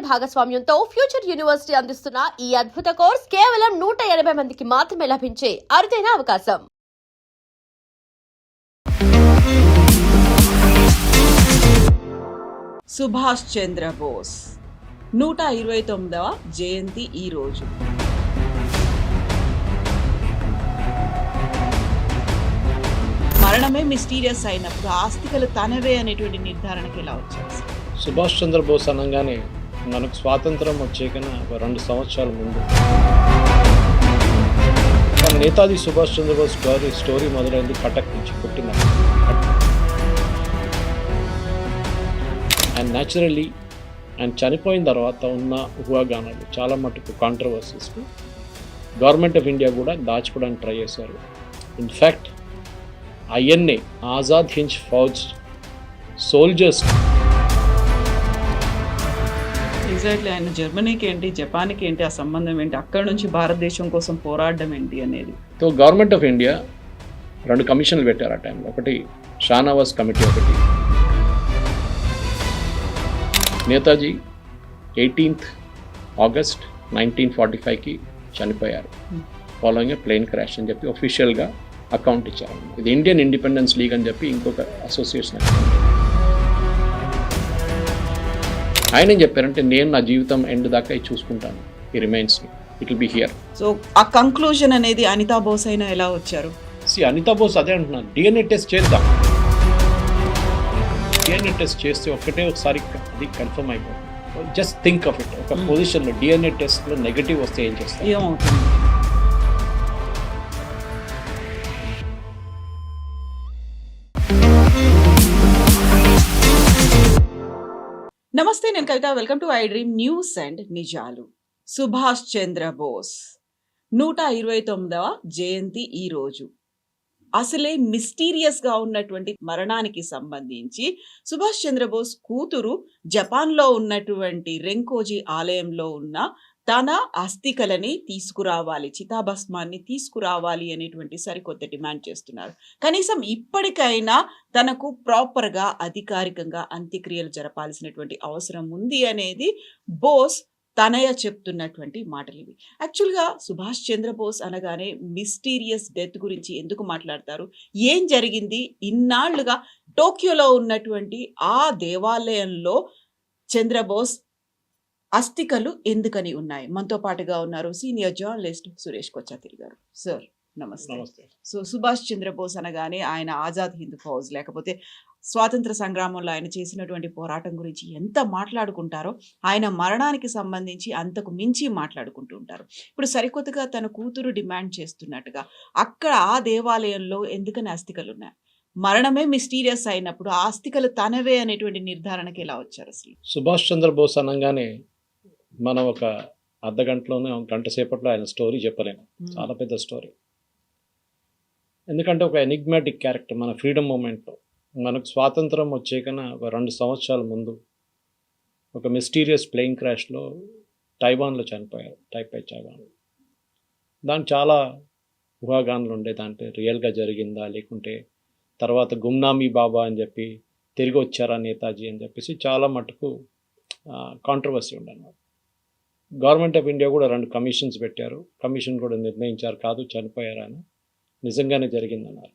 భాగస్వామ్యంతో future university అందిస్తున్న ఈ అద్భుత కోర్స్ కేవలం 180 మందికి మాత్రమే లభించే అరుదైన అవకాశం. సుభాష్ చంద్ర బోస్ 129వ జయంతి ఈ రోజు. మరణమే మిస్టీరియస్ అయినప్పుడు ఆస్తికలు తనవే అనేటువంటి నిర్ధారణకి ఎలా వచ్చారు? సుభాష్ చంద్రబోస్ అనగానే మనకు స్వాతంత్రం వచ్చేకన్నా 2 సంవత్సరాల ముందు నేతాజీ సుభాష్ చంద్రబోస్ స్టోరీ మొదలైంది కటక్ నుంచి పుట్టిన. అండ్ న్యాచురల్లీ ఆయన చనిపోయిన తర్వాత ఉన్న ఊహాగానాలు చాలా మటుకు కాంట్రవర్సీస్కు గవర్నమెంట్ ఆఫ్ ఇండియా కూడా దాచుకోవడానికి ట్రై చేశారు. In fact INA Azad Hind Fauj soldiers exactly ఆయన జర్మనీకి ఏంటి, జపాన్కి ఏంటి, ఆ సంబంధం ఏంటి, అక్కడ నుంచి భారతదేశం కోసం పోరాడడం ఏంటి అనేది. సో గవర్నమెంట్ ఆఫ్ ఇండియా 2 కమిషన్లు పెట్టారు ఆ టైంలో. ఒకటి షానవాజ్ కమిటీ, ఒకటి నేతాజీ 18th ఆగస్ట్ 1945కి చనిపోయారు ఫాలోయింగ్ ప్లేన్ క్రాష్ అని చెప్పి ఒఫీషియల్గా అకౌంట్ ఇచ్చారు. ఇది ఇండియన్ ఇండిపెండెన్స్ లీగ్ అని చెప్పి ఇంకొక అసోసియేషన్. ఆయన ఏం చెప్పారంటే, నేను నా జీవితం ఎండ్ దాకా చూసుకుంటాను, ఈ రిమైన్స్ని, it will be here. So ఆ కంక్లూజన్ అనేది అనితా బోస్ అయినా ఎలా వచ్చారు? అనితా బోస్ అదే అంటున్నాను, డిఎన్ఏ టెస్ట్ చేద్దాం. డిఎన్ఏ టెస్ట్ చేస్తే ఒకసారి అది కన్ఫర్మ్ అయిపోతుంది. జస్ట్ థింక్ ఆఫ్ ఇట్, ఒక పొజిషన్లో డిఎన్ఏ టెస్ట్లో నెగటివ్ వస్తే ఏం చేస్తారు? ఏమవుతుంది? నమస్తే, నేను Kavitha. Welcome to I dream news and నిజాలు. సుభాష్ చంద్ర బోస్ 129వ జయంతి ఈ రోజు. అసలే మిస్టీరియస్గా ఉన్నటువంటి మరణానికి సంబంధించి సుభాష్ చంద్రబోస్ కూతురు జపాన్లో ఉన్నటువంటి రెంకోజీ ఆలయంలో ఉన్న తన అస్థికలని తీసుకురావాలి, చితాభస్మాన్ని తీసుకురావాలి అనేటువంటి సరికొత్త డిమాండ్ చేస్తున్నారు. కనీసం ఇప్పటికైనా తనకు ప్రాపర్గా అధికారికంగా అంత్యక్రియలు జరపాల్సినటువంటి అవసరం ఉంది అనేది బోస్ తనయ చెప్తున్నటువంటి మాటలు ఇవి. యాక్చువల్గా సుభాష్ చంద్రబోస్ అనగానే మిస్టీరియస్ డెత్ గురించి ఎందుకు మాట్లాడతారు? ఏం జరిగింది? ఇన్నాళ్లుగా టోక్యోలో ఉన్నటువంటి ఆ దేవాలయంలో చంద్రబోస్ అస్థికలు ఎందుకని ఉన్నాయి? మనతో పాటుగా ఉన్నారు సీనియర్ జర్నలిస్ట్ సురేష్ కొచ్చాతిరి గారు. సార్ నమస్తే. సో సుభాష్ చంద్రబోస్ అనగానే ఆయన ఆజాద్ హింద్ ఫౌజ్, లేకపోతే స్వాతంత్ర సంగ్రామంలో ఆయన చేసినటువంటి పోరాటం గురించి ఎంత మాట్లాడుకుంటారో, ఆయన మరణానికి సంబంధించి అంతకు మించి మాట్లాడుకుంటూ ఉంటారు. ఇప్పుడు సరికొత్తగా తన కూతురు డిమాండ్ చేస్తున్నట్టుగా అక్కడ ఆ దేవాలయంలో ఎందుకని అస్థికలు ఉన్నాయి? మరణమే మిస్టీరియస్ అయినప్పుడు ఆస్తికలు తనవే అనేటువంటి నిర్ధారణకి ఎలా వచ్చారు అసలు? సుభాష్ చంద్రబోస్ అనగానే మనం ఒక అర్ధగంటలోనే, గంట సేపట్లో ఆయన స్టోరీ చెప్పలేము. చాలా పెద్ద స్టోరీ. ఎందుకంటే ఒక ఎనిగ్మాటిక్ క్యారెక్టర్. మన ఫ్రీడమ్ మూమెంట్లో మనకు స్వాతంత్రం వచ్చేకన్నా 2 సంవత్సరాల ముందు ఒక మిస్టీరియస్ ప్లేన్ క్రాష్లో తైవాన్లో చనిపోయారు, టైపై తైవాన్లో. దానికి చాలా ఊహాగానాలు ఉండే, దాంట్లో రియల్గా జరిగిందా, లేకుంటే తర్వాత గుమ్నామీ బాబా అని చెప్పి తిరిగి వచ్చారా నేతాజీ అని చెప్పేసి చాలా మటుకు కాంట్రవర్సీ ఉండన్నమాట. గవర్నమెంట్ ఆఫ్ ఇండియా కూడా 2 కమిషన్స్ పెట్టారు. కమిషన్ కూడా నిర్ణయించారు, కాదు చనిపోయారా అని, నిజంగానే జరిగిందన్నారు.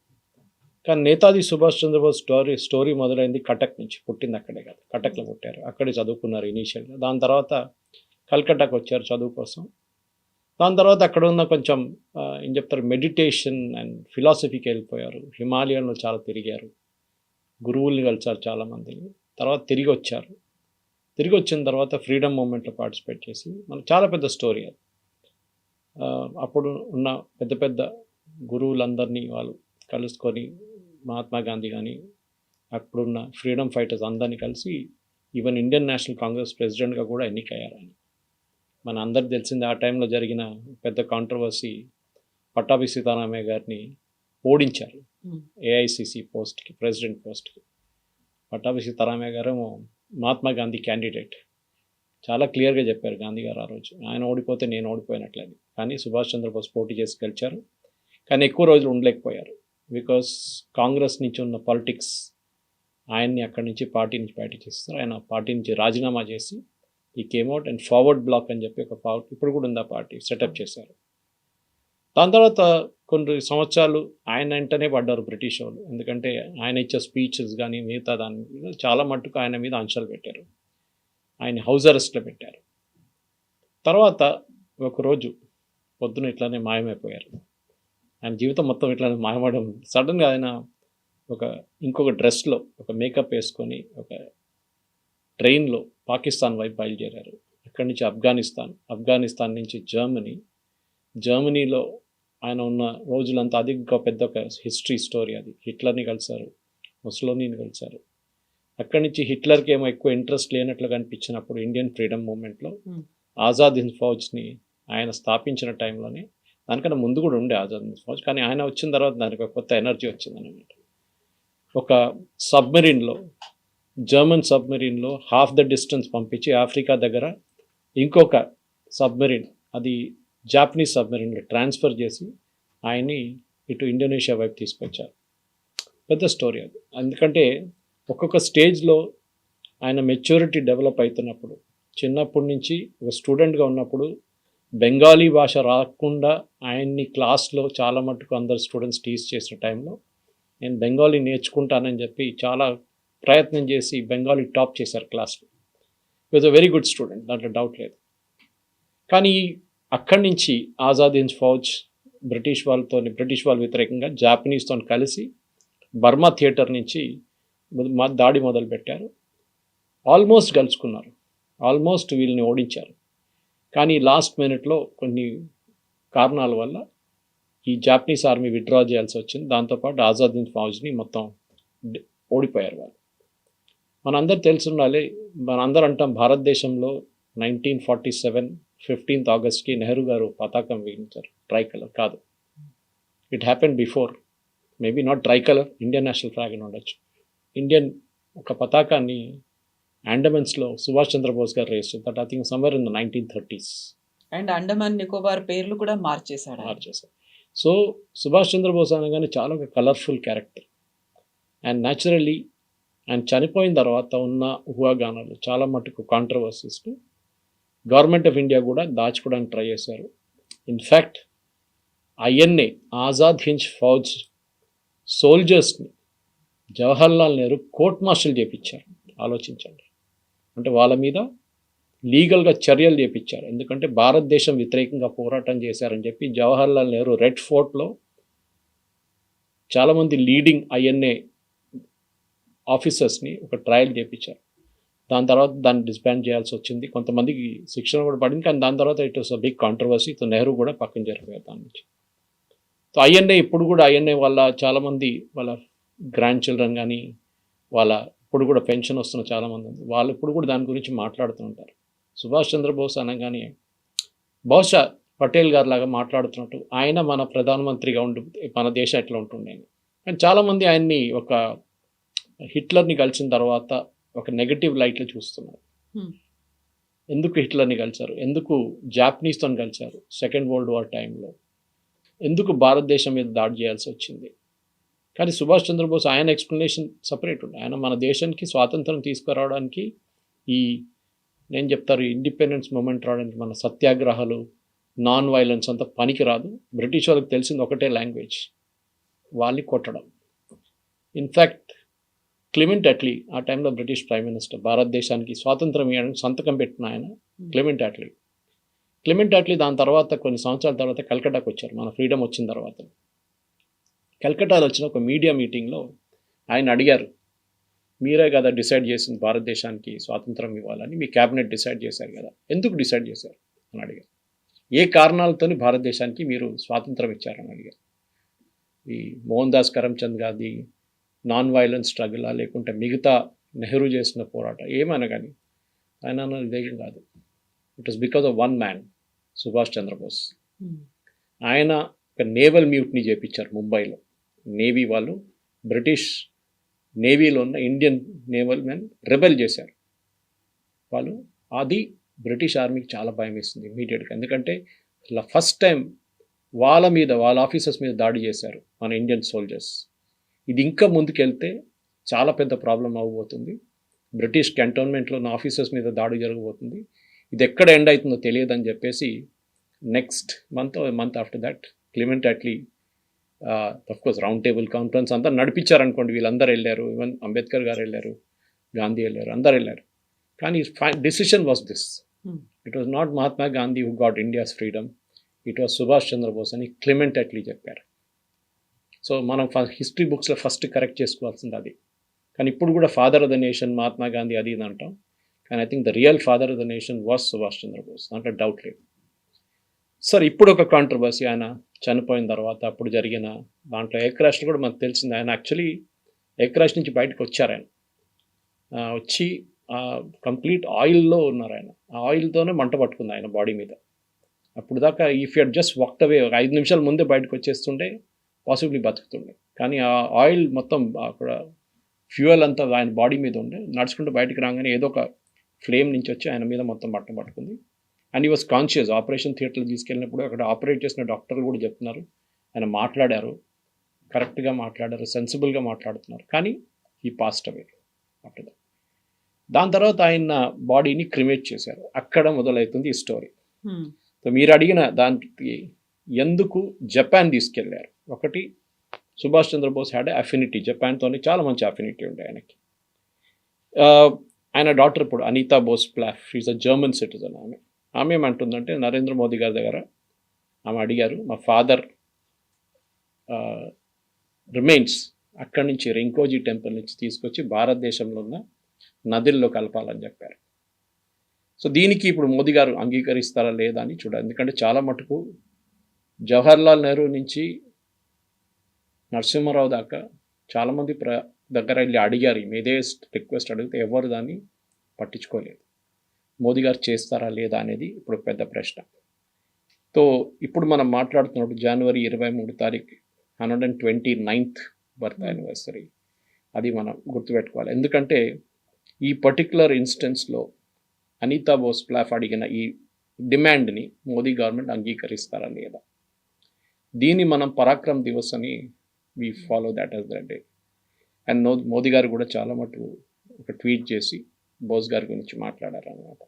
కానీ నేతాజీ సుభాష్ చంద్రబోస్ స్టోరీ మొదలైంది కటక్ నుంచి, పుట్టింది అక్కడే కాదు, కటక్లో పుట్టారు, అక్కడే చదువుకున్నారు ఇనీషియల్గా. దాని తర్వాత కల్కట్టాకు వచ్చారు చదువు కోసం. దాని తర్వాత అక్కడ ఉన్న కొంచెం ఏం చెప్తారు, మెడిటేషన్ అండ్ ఫిలాసఫీకి వెళ్ళిపోయారు. హిమాలయంలో చాలా తిరిగారు, గురువుల్ని కలిసారు చాలామందిని. తర్వాత తిరిగి వచ్చారు. తిరిగి వచ్చిన తర్వాత ఫ్రీడమ్ మూమెంట్లో పార్టిసిపేట్ చేసి, మనకు చాలా పెద్ద స్టోరీ అది. అప్పుడు ఉన్న పెద్ద పెద్ద గురువులందరినీ వాళ్ళు కలుసుకొని, మహాత్మా గాంధీ కానీ అప్పుడున్న ఫ్రీడమ్ ఫైటర్స్ అందరినీ కలిసి ఈవెన్ ఇండియన్ నేషనల్ కాంగ్రెస్ ప్రెసిడెంట్గా కూడా ఎన్నికయ్యారు ఆయన. మన అందరికి తెలిసింది, ఆ టైంలో జరిగిన పెద్ద కాంట్రవర్సీ, పట్టాభి సీతారామయ్య గారిని ఓడించారు ఏఐసిసి పోస్ట్కి, ప్రెసిడెంట్ పోస్ట్కి. పట్టాభి సీతారామయ్య గారు మహాత్మా గాంధీ క్యాండిడేట్. చాలా క్లియర్గా చెప్పారు గాంధీ గారు ఆ రోజు, ఆయన ఓడిపోతే నేను ఓడిపోయినట్లని. కానీ సుభాష్ చంద్రబోస్ పోటీ చేసి గెలిచారు. కానీ ఎక్కువ రోజులు ఉండలేకపోయారు, బికాస్ కాంగ్రెస్ నుంచి ఉన్న పాలిటిక్స్ ఆయన్ని అక్కడి నుంచి పార్టీ నుంచి బయట చేస్తారు. ఆయన పార్టీ నుంచి రాజీనామా చేసి he came out and Forward Bloc అని చెప్పి ఒక పార్టీ ఇప్పుడు కూడా ఉంది, ఆ పార్టీ సెటప్ చేశారు. దాని తర్వాత కొన్ని సంవత్సరాలు ఆయన వెంటనే పడ్డారు బ్రిటిష్ వాళ్ళు, ఎందుకంటే ఆయన ఇచ్చే స్పీచెస్ కానీ మిగతా దాని మీద చాలా మట్టుకు ఆయన మీద ఆంక్షలు పెట్టారు, ఆయన హౌస్ అరెస్ట్లో పెట్టారు. తర్వాత ఒకరోజు పొద్దున ఇట్లానే మాయమైపోయారు. ఆయన జీవితం మొత్తం ఇట్లానే మాయమవడం, సడన్గా ఆయన ఇంకొక డ్రెస్లో ఒక మేకప్ వేసుకొని ఒక ట్రైన్లో పాకిస్తాన్ వైపు బయలుదేరారు. అక్కడి నుంచి ఆఫ్ఘనిస్తాన్ నుంచి జర్మనీలో ఆయన ఉన్న రోజులంతా, అది ఇంకా పెద్ద ఒక హిస్టరీ స్టోరీ. అది హిట్లర్ని కలిశారు, ముసలోనీని కలిశారు. అక్కడి నుంచి హిట్లర్కి ఏమో ఎక్కువ ఇంట్రెస్ట్ లేనట్లు కనిపించినప్పుడు ఇండియన్ ఫ్రీడమ్ మూమెంట్లో ఆజాద్ హింద్ ఫౌజ్ని ఆయన స్థాపించిన టైంలోనే, దానికన్నా ముందు కూడా ఉండే ఆజాద్ హింద్ ఫౌజ్, కానీ ఆయన వచ్చిన తర్వాత దానికి ఒక కొత్త ఎనర్జీ వచ్చిందన్నమాట. ఒక జర్మన్ సబ్మెరీన్లో హాఫ్ ద డిస్టెన్స్ పంపించి ఆఫ్రికా దగ్గర ఇంకొక సబ్మెరీన్, అది జాపనీస్ సబ్మెరీన్లో ట్రాన్స్ఫర్ చేసి ఆయన్ని ఇటు ఇండోనేషియా వైపు తీసుకొచ్చారు. పెద్ద స్టోరీ అది. ఎందుకంటే ఒక్కొక్క స్టేజ్లో ఆయన మెచ్యూరిటీ డెవలప్ అవుతున్నప్పుడు, చిన్నప్పటి నుంచి ఒక స్టూడెంట్గా ఉన్నప్పుడు బెంగాలీ భాష రాకుండా ఆయన్ని క్లాస్లో చాలా మట్టుకు అందరు స్టూడెంట్స్ టీచ్ చేసిన టైంలో నేను బెంగాలీ నేర్చుకుంటానని చెప్పి చాలా ప్రయత్నం చేసి బెంగాలీ టాప్ చేశారు క్లాస్లో. Was a very good student, దాంట్లో డౌట్ లేదు. కానీ అక్కడి నుంచి ఆజాద్ హింద్ ఫౌజ్ బ్రిటిష్ వాళ్ళ వ్యతిరేకంగా జాపనీస్తో కలిసి బర్మా థియేటర్ నుంచి దాడి మొదలుపెట్టారు. ఆల్మోస్ట్ గెలుచుకున్నారు, ఆల్మోస్ట్ వీళ్ళని ఓడించారు. కానీ లాస్ట్ మినిట్లో కొన్ని కారణాల వల్ల ఈ జాపనీస్ ఆర్మీ విత్డ్రా చేయాల్సి వచ్చింది. దాంతోపాటు ఆజాద్ హింద్ ఫౌజ్ని మొత్తం ఓడిపోయారు వాళ్ళు. మనందరూ తెలుసుండాలి, మనందరూ అంటాం భారతదేశంలో 1947 15th ఆగస్ట్కి నెహ్రూ గారు పతాకం వేయించారు, ట్రై కలర్ కాదు. It happen before, maybe not tricolour, Indian national flag అని ఉండొచ్చు. ఇండియన్ ఒక పతాకాన్ని అండమాన్స్లో Subhash Chandra Bose garu raise that I think somewhere in the 1930s. And Andaman Nicobar పేర్లు కూడా మార్చేశారు. సో సుభాష్ చంద్రబోస్ అనగానే చాలా ఒక కలర్ఫుల్ క్యారెక్టర్. అండ్ న్యాచురల్లీ ఆయన చనిపోయిన తర్వాత ఉన్న ఊహాగానాలు చాలా మటుకు కాంట్రవర్సీస్ని గవర్నమెంట్ ఆఫ్ ఇండియా కూడా దాచుకోవడానికి ట్రై చేశారు. ఇన్ఫ్యాక్ట్ ఐఎన్ఏ ఆజాద్ హింద్ ఫౌజ్ సోల్జర్స్ని జవహర్లాల్ నెహ్రూ కోర్ట్ మార్షల్ చేయించారు. ఆలోచించండి, అంటే వాళ్ళ మీద లీగల్గా చర్యలు చేయించారు. ఎందుకంటే భారతదేశం వ్యతిరేకంగా పోరాటం చేశారని చెప్పి జవహర్లాల్ నెహ్రూ రెడ్ ఫోర్ట్లో చాలామంది లీడింగ్ ఐఎన్ఏ ఆఫీసర్స్ని ఒక ట్రయల్ చేయించారు. దాని తర్వాత దాన్ని డిస్బాండ్ చేయాల్సి వచ్చింది, కొంతమందికి శిక్షణ కూడా పడింది. కానీ దాని తర్వాత it was a big controversy. So Nehru కూడా పక్కన జరిపోయారు దాని నుంచి. సో ఐఎన్ఏ ఇప్పుడు కూడా ఐఎన్ఏ వాళ్ళ చాలామంది వాళ్ళ గ్రాండ్ చిల్డ్రన్ కానీ వాళ్ళ ఇప్పుడు కూడా పెన్షన్ వస్తున్న చాలామంది ఉంది, వాళ్ళు ఇప్పుడు కూడా దాని గురించి మాట్లాడుతూ ఉంటారు. సుభాష్ చంద్రబోస్ అనగానే బహుశా పటేల్ గారు లాగా మాట్లాడుతున్నట్టు ఆయన మన ప్రధానమంత్రిగా ఉండి మన దేశం ఎట్లా ఉంటుండే. కానీ చాలామంది ఆయన్ని ఒక హిట్లర్ని కలిసిన తర్వాత ఒక నెగటివ్ లైట్లో చూస్తున్నారు. ఎందుకు హిట్లర్ని కలిశారు, ఎందుకు జాపనీస్తో కలిశారు సెకండ్ వరల్డ్ వార్ టైంలో, ఎందుకు భారతదేశం మీద దాడి చేయాల్సి వచ్చింది. కానీ సుభాష్ చంద్రబోస్ ఆయన ఎక్స్ప్లెనేషన్ సపరేట్ ఉంది. ఆయన మన దేశానికి స్వాతంత్రం తీసుకురావడానికి నేను చెప్తారు ఇండిపెండెన్స్ మూమెంట్ రావడానికి మన సత్యాగ్రహాలు నాన్ వైలెన్స్ అంతా పనికి రాదు. బ్రిటిష్ వాళ్ళకి తెలిసింది ఒకటే లాంగ్వేజ్, వాళ్ళని కొట్టడం. ఇన్ఫ్యాక్ట్ క్లెమెంట్ అట్లీ ఆ టైంలో బ్రిటిష్ ప్రైమ్ మినిస్టర్, భారతదేశానికి స్వాతంత్రం ఇవ్వడానికి సంతకం పెట్టిన ఆయన క్లెమెంట్ అట్లీ దాని తర్వాత కొన్ని సంవత్సరాల తర్వాత కల్కటాకు వచ్చారు మన ఫ్రీడమ్ వచ్చిన తర్వాత. కల్కటాలో వచ్చిన ఒక మీడియా మీటింగ్లో ఆయన అడిగారు, మీరే కదా డిసైడ్ చేసింది భారతదేశానికి స్వాతంత్రం ఇవ్వాలని, మీ క్యాబినెట్ డిసైడ్ చేశారు కదా, ఎందుకు డిసైడ్ చేశారు అని అడిగారు. ఏ కారణాలతోని భారతదేశానికి మీరు స్వాతంత్రం ఇచ్చారని అడిగారు. ఈ మోహన్ దాస్ కరమ్చంద్ గారి నాన్ వైలెన్స్ స్ట్రగులా, లేకుంటే మిగతా నెహ్రూ చేసిన పోరాటం ఏమైనా కానీ ఆయన అన్నది ఇదేం కాదు, it was because of one man, Subhash Chandra Bose. ఆయన ఒక నేవల్ మ్యూట్ని చేయించారు ముంబైలో. నేవీ వాళ్ళు బ్రిటిష్ నేవీలో ఉన్న ఇండియన్ నేవల్ మెన్ రెబెల్ చేశారు వాళ్ళు. అది బ్రిటిష్ ఆర్మీకి చాలా భయం వేస్తుంది ఇమీడియట్గా, ఎందుకంటే ఫస్ట్ టైం వాళ్ళ ఆఫీసర్స్ మీద దాడి చేశారు మన ఇండియన్ సోల్జర్స్. ఇది ఇంకా ముందుకెళ్తే చాలా పెద్ద ప్రాబ్లం అవ్వబోతుంది. బ్రిటిష్ కంటోన్మెంట్లో ఉన్న ఆఫీసర్స్ మీద దాడి జరగబోతుంది. ఇది ఎక్కడ ఎండ్ అవుతుందో తెలియదని చెప్పేసి next month after that క్లిమెంట్ Atlee course round table conference అంతా నడిపించారనుకోండి, వీళ్ళందరూ వెళ్ళారు, ఈవెన్ అంబేద్కర్ గారు వెళ్ళారు, గాంధీ వెళ్ళారు, అందరు వెళ్ళారు. కానీ decision was this, it was not Mahatma Gandhi who got India's freedom, it was Subhash Chandra Bose అని క్లిమెంట్ అట్లీ చెప్పారు. సో మనం హిస్టరీ బుక్స్లో ఫస్ట్ కరెక్ట్ చేసుకోవాల్సింది అది. కానీ ఇప్పుడు కూడా father of the nation Mahatma Gandhi అది ఇది అంటాం, కానీ I think the real father of the nation was Subhash Chandra Bose, దాంట్లో డౌట్ లేదు. సార్ ఇప్పుడు ఒక కాంట్రవర్సీ, ఆయన చనిపోయిన తర్వాత అప్పుడు జరిగిన దాంట్లో ఎయిర్ క్రాష్ కూడా మనకు తెలిసింది. ఆయన యాక్చువల్లీ ఎయిర్ క్రాష్ నుంచి బయటకు వచ్చారు. ఆయన వచ్చి కంప్లీట్ ఆయిల్లో ఉన్నారు. ఆయన ఆ ఆయిల్తోనే మంట పట్టుకుంది ఆయన బాడీ మీద. అప్పుడు దాకా if you just walked away, ఒక 5 నిమిషాల ముందే బయటకు వచ్చేస్తుండే పాసిబిలీ బతుకుతుండే. కానీ ఆ ఆయిల్ మొత్తం అక్కడ ఫ్యూయల్ అంతా ఆయన బాడీ మీద ఉండే, నడుచుకుంటూ బయటకు రాగానే ఏదో ఒక ఫ్లేమ్ నుంచి వచ్చి ఆయన మీద మొత్తం మంట పట్టుకుంది. అండ్ ఈ వాజ్ కాన్షియస్. ఆపరేషన్ థియేటర్లో తీసుకెళ్ళినప్పుడు అక్కడ ఆపరేట్ చేసిన డాక్టర్లు కూడా చెప్తున్నారు ఆయన మాట్లాడారు, కరెక్ట్గా మాట్లాడారు, సెన్సిబుల్గా మాట్లాడుతున్నారు. కానీ ఈ పాస్ట్ అవే ఆఫ్టర్ దట్. దాని తర్వాత ఆయన బాడీని క్రిమేట్ చేశారు. అక్కడ మొదలవుతుంది ఈ స్టోరీ. సో మీరు అడిగిన దానికి ఎందుకు జపాన్ తీసుకెళ్లారు, ఒకటి సుభాష్ చంద్రబోస్ హ్యాడ్ అఫినిటీ, జపాన్తోనే చాలా మంచి అఫినిటీ ఉండే ఆయనకి. ఆయన డాటర్ ఇప్పుడు అనితా బోస్ ప్లాఫ్, షీఈస్ అ జర్మన్ సిటిజన్. ఆమె ఏమంటుందంటే నరేంద్ర మోదీ గారి దగ్గర ఆమె అడిగారు, మా ఫాదర్ రిమైన్స్ అక్కడి నుంచి రింకోజీ టెంపుల్ నుంచి తీసుకొచ్చి భారతదేశంలో ఉన్న నదుల్లో కలపాలని చెప్పారు. సో దీనికి ఇప్పుడు మోదీ గారు అంగీకరిస్తారా లేదా అని చూడాలి. ఎందుకంటే చాలా మటుకు జవహర్లాల్ నెహ్రూ నుంచి నరసింహారావు దాకా చాలామంది దగ్గర వెళ్ళి అడిగారు, ఇదే రిక్వెస్ట్ అడిగితే ఎవరు దాన్ని పట్టించుకోలేదు. మోదీ గారు చేస్తారా లేదా అనేది ఇప్పుడు పెద్ద ప్రశ్న. సో ఇప్పుడు మనం మాట్లాడుతున్నప్పుడు జనవరి 23 తారీఖు 129th బర్త్ యానివర్సరీ, అది మనం గుర్తుపెట్టుకోవాలి. ఎందుకంటే ఈ పర్టిక్యులర్ ఇన్స్టెన్స్లో అనితా బోస్ ప్లాఫ్ అడిగిన ఈ డిమాండ్ని మోదీ గవర్నమెంట్ అంగీకరిస్తారా లేదా, దీన్ని మనం పరాక్రమ్ దివస్ అని we follow that as the day. And Modi గారు కూడా చాలా మటుకు ఒక ట్వీట్ చేసి బోస్ గారి గురించి మాట్లాడారు అన్నమాట.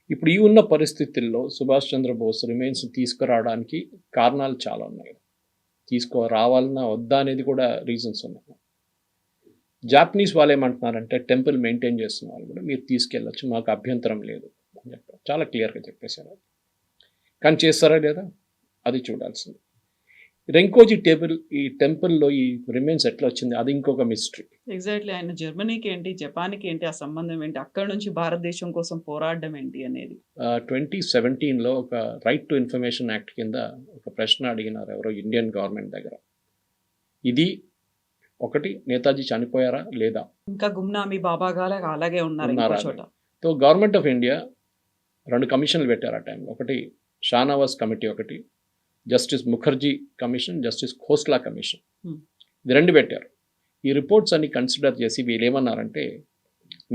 ఇప్పుడు ఈ ఉన్న పరిస్థితుల్లో సుభాష్ చంద్రబోస్ రిమైన్స్ తీసుకురావడానికి కారణాలు చాలా ఉన్నాయి. తీసుకురావాలన్నా వద్దా అనేది కూడా రీజన్స్ ఉన్నాయి. జాపనీస్ వాళ్ళు ఏమంటున్నారంటే టెంపుల్ మెయింటైన్ చేస్తున్న వాళ్ళు కూడా మీరు తీసుకెళ్ళచ్చు, మాకు అభ్యంతరం లేదు అని చెప్పారు, చాలా క్లియర్గా చెప్పేశారు. కానీ చేస్తారా లేదా అది చూడాల్సింది. రెంకోజీ ఈ టెంపుల్లో ఈ రిమైన్స్ ఎట్లా వచ్చింది అది ఇంకొక మిస్టరీ. ఎగ్జాక్ట్లీ. ఆయన జర్మనీకి ఏంటి, జపాన్కి ఏంటి ఆ సంబంధం ఏంటి, అక్కడ నుంచి భారతదేశం కోసం పోరాడడం ఏంటి అనేది. 2017లో ఒక రైట్ టు ఇన్ఫర్మేషన్ యాక్ట్ కింద ఒక ప్రశ్న అడిగినారు ఎవరో ఇండియన్ గవర్నమెంట్ దగ్గర. ఇది ఒకటి, నేతాజీ చనిపోయారా లేదా, ఇంకా గుమ్నామీ బాబా గారు అలాగే ఉన్నారు ఇంకో చోట. సో గవర్నమెంట్ ఆఫ్ ఇండియా 2 కమిషన్లు పెట్టారు ఆ టైంలో. ఒకటి షానవాజ్ కమిటీ, ఒకటి justice Mukherjee commission, justice Khosla commission, ఇది 2 పెట్టారు. ఈ రిపోర్ట్స్ అన్ని కన్సిడర్ చేసి వీళ్ళు ఏమన్నారంటే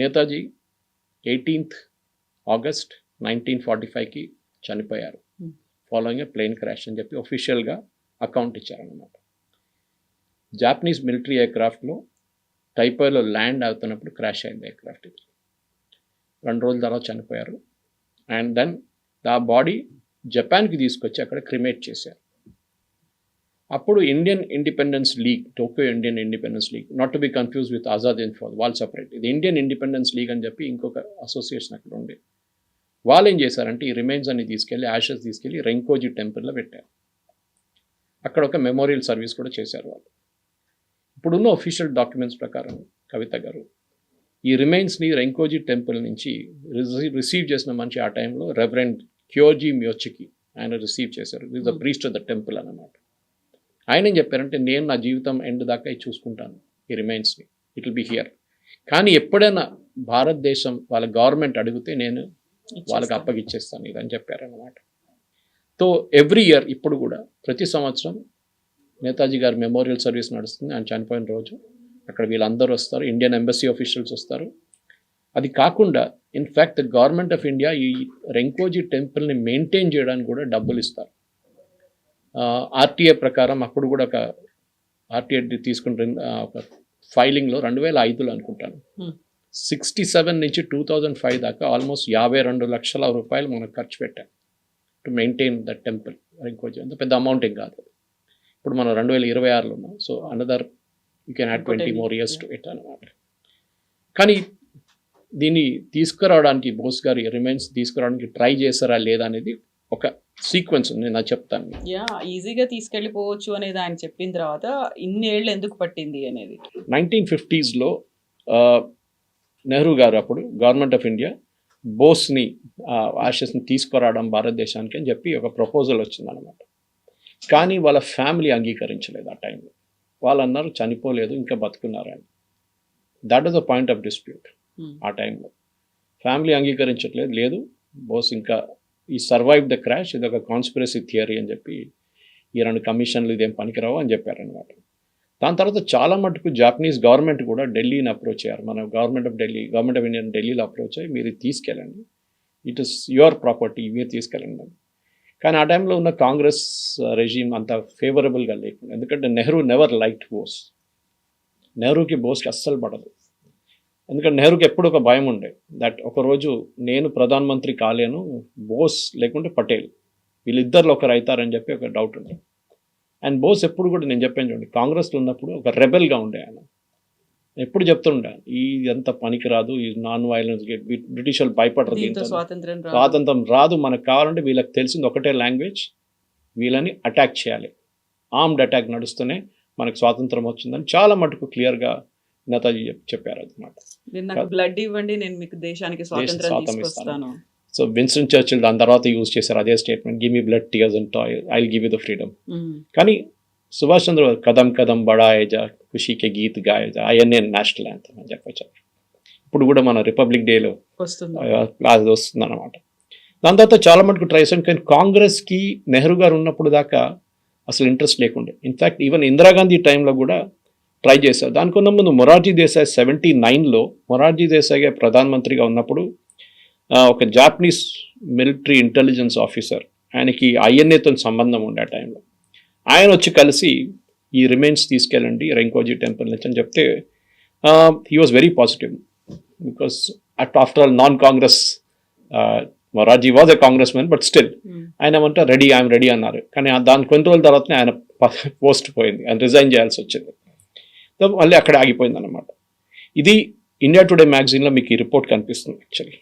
నేతాజీ 18th ఆగస్ట్ 1945కి చనిపోయారు ఫాలోయింగ్ ఏ ప్లేన్ క్రాష్ అని చెప్పి ఒఫిషియల్గా అకౌంట్ ఇచ్చారన్నమాట. జాపనీస్ మిలిటరీ ఎయిర్క్రాఫ్ట్లో టైపైలో ల్యాండ్ అవుతున్నప్పుడు క్రాష్ అయింది ఎయిర్క్రాఫ్ట్. ఇది 2 రోజుల తర్వాత చనిపోయారు. అండ్ దెన్ ఆ బాడీ జపాన్కి తీసుకొచ్చి అక్కడ క్రిమేట్ చేశారు. అప్పుడు Indian independence league, Tokyo Indian independence league, not to be confuse with Azad Hind Fauj, వాళ్ళు సపరేట్. ఇది ఇండియన్ ఇండిపెండెన్స్ లీగ్ అని చెప్పి ఇంకొక అసోసియేషన్ అక్కడ ఉండే. వాళ్ళు ఏం చేశారంటే ఈ రిమైన్స్ అన్ని తీసుకెళ్ళి యాషెస్ తీసుకెళ్ళి రెంకోజీ టెంపుల్లో పెట్టారు. అక్కడ ఒక మెమోరియల్ సర్వీస్ కూడా చేశారు వాళ్ళు. ఇప్పుడున్న ఒఫీషియల్ డాక్యుమెంట్స్ ప్రకారం కవిత గారు ఈ రిమైన్స్ని రెంకోజీ టెంపుల్ నుంచి రిసీవ్ చేసిన మనిషి ఆ టైంలో రెవరెండ్ క్యోజీ మ్యోచికి ఆయన రిసీవ్ చేశారు. Is the priest of the temple అన్నమాట. ఆయన ఏం చెప్పారంటే నేను నా జీవితం ఎండ్ దాకా చూసుకుంటాను ఈ రిమైన్స్ని, ఇట్ విల్ బి హియర్. కానీ ఎప్పుడైనా భారతదేశం వాళ్ళ గవర్నమెంట్ అడిగితే నేను వాళ్ళకి అప్పగిచ్చేస్తాను ఇది అని చెప్పారన్నమాట. సో ఎవ్రీ ఇయర్ ఇప్పుడు కూడా ప్రతి సంవత్సరం నేతాజీ గారి మెమోరియల్ సర్వీస్ నడుస్తుంది. ఆయన చనిపోయిన రోజు అక్కడ వీళ్ళందరూ వస్తారు, ఇండియన్ ఎంబసీ ఆఫీషియల్స్ వస్తారు. అది కాకుండా in fact the government of India ఈ రెంకోజీ టెంపుల్ని మెయింటైన్ చేయడానికి కూడా డబ్బులు ఇస్తారు. ఆర్టీఏ ప్రకారం అప్పుడు కూడా ఒక ఆర్టీఏ తీసుకుంటే ఒక ఫైలింగ్లో 2005లో అనుకుంటాను 67 నుంచి 2005 దాకా ఆల్మోస్ట్ 52 లక్షల రూపాయలు మనం ఖర్చు పెట్టాం టు మెయింటైన్ ద టెంపుల్. ఇంకోటి అంత పెద్ద అమౌంట్ ఏం కాదు. ఇప్పుడు మనం 2026లో ఉన్నాం. So another you can add 20 more years to it అనమాట. కానీ దీన్ని తీసుకురావడానికి బోస్ గారి రిమైన్స్ తీసుకురావడానికి ట్రై చేస్తారా లేదా అనేది ఒక సీక్వెన్స్ ఉంది, నేను చెప్తాను. ఈజీగా తీసుకెళ్ళిపోవచ్చు అనేది ఆయన చెప్పిన తర్వాత ఇన్ని ఏళ్ళు ఎందుకు పట్టింది అనేది 1950s నెహ్రూ గారు అప్పుడు గవర్నమెంట్ ఆఫ్ ఇండియా బోస్ని ఆషెస్ని తీసుకురావడం భారతదేశానికి అని చెప్పి ఒక ప్రపోజల్ వచ్చిందనమాట. కానీ వాళ్ళ ఫ్యామిలీ అంగీకరించలేదు ఆ టైంలో. వాళ్ళు అన్నారు చనిపోలేదు, ఇంకా బతుకున్నారని. That is the point of dispute. ఆ టైంలో ఫ్యామిలీ అంగీకరించట్లేదు, లేదు బోస్ ఇంకా ఈ సర్వైవ్ ద క్రాష్, ఇది ఒక కాన్స్పిరసీ థియరీ అని చెప్పి ఈ 2 కమిషన్లు ఇదేం పనికిరావు అని చెప్పారనమాట. దాని తర్వాత చాలా మటుకు జాపనీస్ గవర్నమెంట్ కూడా ఢిల్లీని అప్రోచ్ అయ్యారు. మన గవర్నమెంట్ ఆఫ్ ఇండియా ఢిల్లీలో అప్రోచ్ అయ్యి మీరు తీసుకెళ్ళండి, ఇట్ ఇస్ యువర్ ప్రాపర్టీ, మీరు తీసుకెళ్ళండి. కానీ ఆ టైంలో ఉన్న కాంగ్రెస్ రెజీమ్ అంత ఫేవరబుల్గా లేకుండా, ఎందుకంటే నెహ్రూ నెవర్ లైక్డ్ బోస్. నెహ్రూకి బోస్కి అస్సలు పడదు. ఎందుకంటే నెహ్రూకి ఎప్పుడు ఒక భయం ఉండే, దట్ ఒకరోజు నేను ప్రధానమంత్రి కాలేను, బోస్ లేకుంటే పటేల్ వీళ్ళిద్దరిలో ఒకరు అవుతారని చెప్పి ఒక డౌట్ ఉండే. అండ్ బోస్ ఎప్పుడు కూడా నేను చెప్పాను చూడండి, కాంగ్రెస్లో ఉన్నప్పుడు ఒక రెబెల్గా ఉండే ఆయన. ఎప్పుడు చెప్తుండే ఈ ఎంత పనికిరాదు, ఈ నాన్ వైలెన్స్, బ్రిటిష్ వాళ్ళు భయపడరు, దీంతో స్వాతంత్రం రాదు, మనకు కావాలంటే వీళ్ళకి తెలిసింది ఒకటే లాంగ్వేజ్, వీళ్ళని అటాక్ చేయాలి, ఆర్మ్డ్ అటాక్ నడుస్తూనే మనకు స్వాతంత్రం వచ్చిందని చాలా మటుకు క్లియర్గా నేతాజీ చెప్పారు అనమాట. బ్లడ్ ఇవ్వండి, నేను మీకు దేశానికి స్వాతంత్రం తీసుకొస్తాను. సో విన్స్టన్ చర్చిల్ దాని తర్వాత యూజ్ చేశారు అదే statement, give me blood tears and toy, I will give you the freedom. కానీ సుభాష్ చంద్ర కదం కదం బడాయేజా ఖుషీకే గీత్ గాయేజా అవన్నీ నేషనల్ యాంథమ్ అని చెప్పచ్చు. ఇప్పుడు కూడా మన రిపబ్లిక్ డేలో అది వస్తుంది అనమాట. దాని తర్వాత చాలా మటుకు ట్రై చేశాను, కానీ కాంగ్రెస్కి నెహ్రూ గారు ఉన్నప్పుడు దాకా అసలు ఇంట్రెస్ట్ లేకుండే. ఇన్ఫ్యాక్ట్ ఈవెన్ ఇందిరాగాంధీ టైంలో కూడా ట్రై చేశారు. దానికన్నా ముందు మొరార్జీ దేశాయ్ 79లో మొరార్జీ దేశాయ్ ప్రధానమంత్రిగా ఉన్నప్పుడు ఒక జాపనీస్ మిలిటరీ ఇంటెలిజెన్స్ ఆఫీసర్, ఆయనకి ఐఎన్ఏతో సంబంధం ఉండే ఆ టైంలో, ఆయన వచ్చి కలిసి ఈ రిమైన్స్ తీసుకెళ్ళండి రైంకోజీ టెంపుల్ నుంచి అని చెప్తే he was very positive. Because after all non Congress, Morarji was a Congress man, but still ఆయన ఏమంటే రెడీ, ఐఎమ్ రెడీ అన్నారు. కానీ దాని కొన్ని రోజుల తర్వాతనే ఆయన పోస్ట్ పోయింది, ఆయన రిజైన్ చేయాల్సి వచ్చింది. మళ్ళీ అక్కడ ఆగిపోయింది అనమాట. ఇది ఇండియా టుడే మ్యాగజైన్లో మీకు ఈ రిపోర్ట్ కనిపిస్తుంది. యాక్చువల్లీ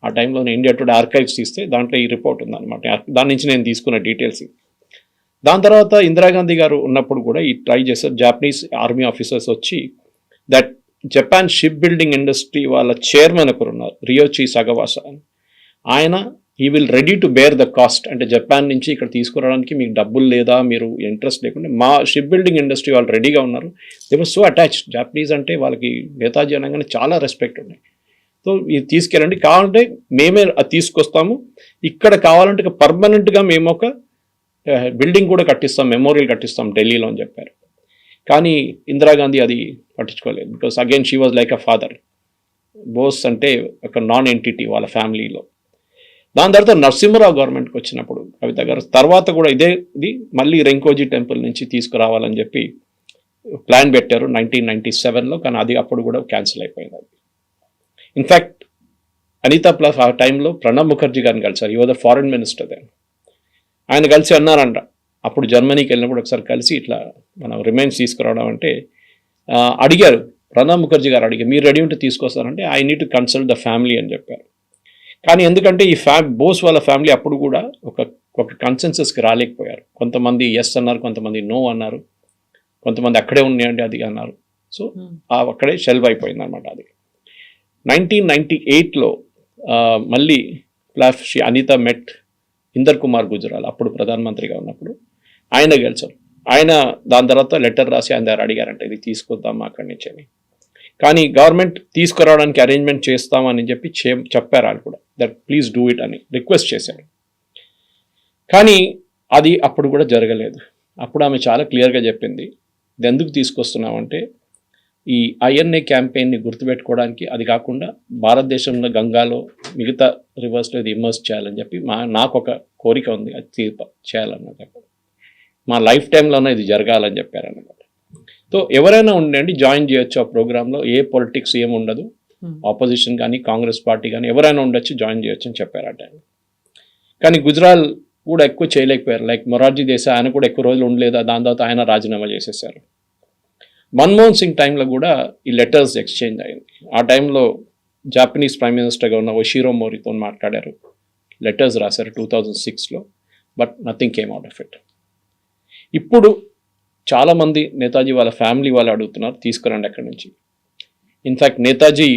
ఆ టైంలో ఇండియా టుడే ఆర్కైవ్స్ తీస్తే దాంట్లో ఈ రిపోర్ట్ ఉందన్నమాట. దాని నుంచి నేను తీసుకున్న డీటెయిల్స్. దాని తర్వాత ఇందిరాగాంధీ గారు ఉన్నప్పుడు కూడా ఈ ట్రై చేశారు. జాపనీస్ ఆర్మీ ఆఫీసర్స్ వచ్చి that Japan ship building industry వాళ్ళ చైర్మన్ ఒకరు ఉన్నారు, రియోచి సగవాసా అని. ఆయన he will ready to bear the cost, అంటే జపాన్ నుంచి ఇక్కడ తీసుకురావడానికి మీకు డబ్బులు లేదా, మీరు ఇంట్రెస్ట్ లేకుండా మా షిప్ బిల్డింగ్ ఇండస్ట్రీ వాళ్ళు రెడీగా ఉన్నారు. They was so attached. Japanese అంటే వాళ్ళకి నేతాజీ అనగానే చాలా రెస్పెక్ట్ ఉన్నాయి. సో ఇది తీసుకెళ్ళండి, కావాలంటే మేమే అది తీసుకొస్తాము, ఇక్కడ కావాలంటే పర్మనెంట్గా మేము ఒక బిల్డింగ్ కూడా కట్టిస్తాం, మెమోరియల్ కట్టిస్తాం ఢిల్లీలో అని చెప్పారు. కానీ ఇందిరాగాంధీ అది పట్టించుకోలేదు. Because again she was like a father. Bose అంటే ఒక నాన్ ఎంటిటీ వాళ్ళ ఫ్యామిలీలో. దాని తర్వాత నరసింహరావు గవర్నమెంట్కి వచ్చినప్పుడు కవిత గారు తర్వాత కూడా ఇది మళ్ళీ రైంకోజీ టెంపుల్ నుంచి తీసుకురావాలని చెప్పి ప్లాన్ పెట్టారు 1997లో. కానీ అది అప్పుడు కూడా క్యాన్సిల్ అయిపోయింది. అది ఇన్ఫ్యాక్ట్ అనితా ప్లస్ ఆ టైంలో ప్రణబ్ ముఖర్జీ గారిని కలిసారు. He was the foreign minister then. ఆయన కలిసి అన్నారంట, అప్పుడు జర్మనీకి వెళ్ళినప్పుడు ఒకసారి కలిసి ఇట్లా మనం రిమైన్స్ తీసుకురావడం అంటే అడిగారు. ప్రణబ్ ముఖర్జీ గారు అడిగారు, మీరు రెడీ ఉంటే తీసుకొస్తారంటే I need to consult the family అని చెప్పారు. కానీ ఎందుకంటే ఈ బోస్ వాళ్ళ ఫ్యామిలీ అప్పుడు కూడా ఒక కన్సెన్సస్కి రాలేకపోయారు. కొంతమంది ఎస్ అన్నారు, కొంతమంది నో అన్నారు, కొంతమంది అక్కడే ఉన్నాయండి అది అన్నారు. సో అక్కడే షెల్వ్ అయిపోయింది అనమాట. అది 1998లో మళ్ళీ శ్రీ అనిత మెట్ ఇందర్ కుమార్ గుజరాల్, అప్పుడు ప్రధానమంత్రిగా ఉన్నప్పుడు. ఆయన గెలిచారు. ఆయన దాని తర్వాత లెటర్ రాసి ఆయన దగ్గర అడిగారంట, ఇది తీసుకొద్దామా అక్కడి నుంచి అని. కానీ గవర్నమెంట్ తీసుకురావడానికి అరేంజ్మెంట్ చేస్తామని చెప్పి చెప్పారు. వాళ్ళు కూడా దట్ ప్లీజ్ డూ ఇట్ అని రిక్వెస్ట్ చేశారు. కానీ అది అప్పుడు కూడా జరగలేదు. అప్పుడు ఆమె చాలా క్లియర్గా చెప్పింది, ఇది ఎందుకు తీసుకొస్తున్నామంటే ఈ ఐఎన్ఏ క్యాంపెయిన్ని గుర్తుపెట్టుకోవడానికి, అది కాకుండా భారతదేశంలో గంగాలో మిగతా రివర్స్లో ఇది ఇమర్స్ చేయాలని చెప్పి నాకు ఒక కోరిక ఉంది, అది చేయాలన్నమాట. మా లైఫ్ టైంలోనే ఇది జరగాలని చెప్పారన్నమాట. సో ఎవరైనా ఉండండి జాయిన్ చేయొచ్చు ఆ ప్రోగ్రాంలో, ఏ పొలిటిక్స్ ఏముండదు. ఆపోజిషన్ కానీ కాంగ్రెస్ పార్టీ కానీ ఎవరైనా ఉండొచ్చు, జాయిన్ చేయొచ్చు అని చెప్పారు ఆ టైం. కానీ గుజరాల్ కూడా ఎక్కువ చేయలేకపోయారు. లైక్ మొరార్జీ దేశాయ్ ఆయన కూడా ఎక్కువ రోజులు ఉండలేదు, దాని తర్వాత ఆయన రాజీనామా చేసేసారు. మన్మోహన్ సింగ్ టైంలో కూడా ఈ లెటర్స్ ఎక్స్చేంజ్ అయింది. ఆ టైంలో జాపనీస్ ప్రైమ్ మినిస్టర్గా ఉన్న ఒషిరో మోరితో మాట్లాడారు, లెటర్స్ రాశారు 2006లో, but nothing came out of it. ఇప్పుడు చాలామంది నేతాజీ వాళ్ళ ఫ్యామిలీ వాళ్ళు అడుగుతున్నారు తీసుకురండి అక్కడి నుంచి. ఇన్ఫ్యాక్ట్ నేతాజీ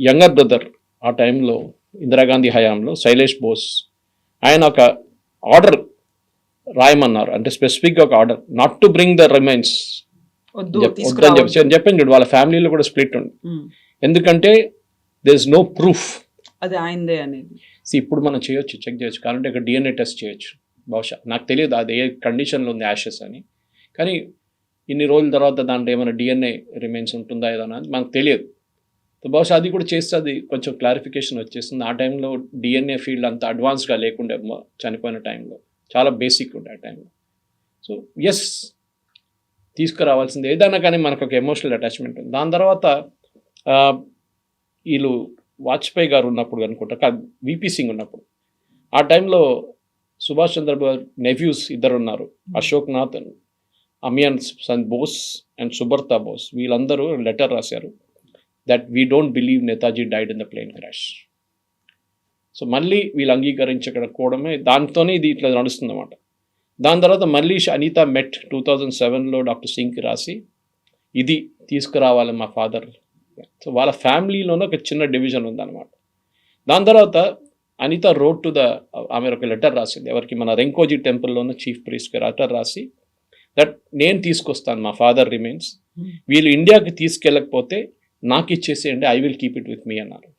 యంగర్ బ్రదర్ ఆ టైంలో ఇందిరాగాంధీ హయాంలో శైలేష్ బోస్ ఆయన ఒక ఆర్డర్ రాయమన్నారు, అంటే స్పెసిఫిక్గా ఒక order not to bring the remains వద్దని చెప్పాను చూడు. వాళ్ళ ఫ్యామిలీలో కూడా స్ప్లిట్ ఉంది, ఎందుకంటే దేర్ ఇస్ నో ప్రూఫ్ అది ఆయనదే అనేది. ఇప్పుడు మనం చేయొచ్చు, చెక్ చేయొచ్చు, కావాలంటే ఇక్కడ DNA టెస్ట్ చేయొచ్చు. బహుశా నాకు తెలియదు అది ఏ కండిషన్లో ఉంది యాషెస్ అని, కానీ ఇన్ని రోజుల తర్వాత దాంట్లో ఏమైనా DNA రిమైన్స్ ఉంటుందా ఏదైనా మనకు తెలియదు. బహుశా అది కూడా చేస్తే అది కొంచెం క్లారిఫికేషన్ వచ్చేస్తుంది. ఆ టైంలో DNA ఫీల్డ్ అంత అడ్వాన్స్గా లేకుండే, చనిపోయిన టైంలో చాలా బేసిక్ ఉండే ఆ టైంలో. సో ఎస్ తీసుకురావాల్సింది ఏదైనా, కానీ మనకు ఒక ఎమోషనల్ అటాచ్మెంట్ ఉంది. దాని తర్వాత వీళ్ళు వాజ్పేయి గారు ఉన్నప్పుడు అనుకుంటా, VP సింగ్ ఉన్నప్పుడు, ఆ టైంలో సుభాష్ చంద్రబోస్ నెఫ్యూస్ ఇద్దరు ఉన్నారు, అశోక్ నాథ్ అండ్ అమియాన్ సన్ బోస్ అండ్ సుబర్తా బోస్. వీళ్ళందరూ లెటర్ రాశారు that we don't believe Netaji died in the plane crash. So మళ్ళీ వీళ్ళు అంగీకరించకపోవడమే దాంతోనే ఇది ఇట్లా నడుస్తుంది అన్నమాట. దాని తర్వాత మళ్ళీ అనితా మెట్ 2007లో డాక్టర్ సింగ్కి రాసి ఇది తీసుకురావాలి మా ఫాదర్. సో వాళ్ళ ఫ్యామిలీలోనే ఒక చిన్న డివిజన్ ఉందన్నమాట. దాని తర్వాత అనిత రోడ్ టు ద, ఆమె ఒక లెటర్ రాసింది ఎవరికి, మన రెంకోజీ టెంపుల్లోనే చీఫ్ ప్రీస్ట్కి లెటర్ రాసి దట్ నేను తీసుకొస్తాను మా ఫాదర్ రిమైన్స్, వీళ్ళు ఇండియాకి తీసుకెళ్ళకపోతే నాకు ఇచ్చేసేయండి, I will keep it with me అన్నారు.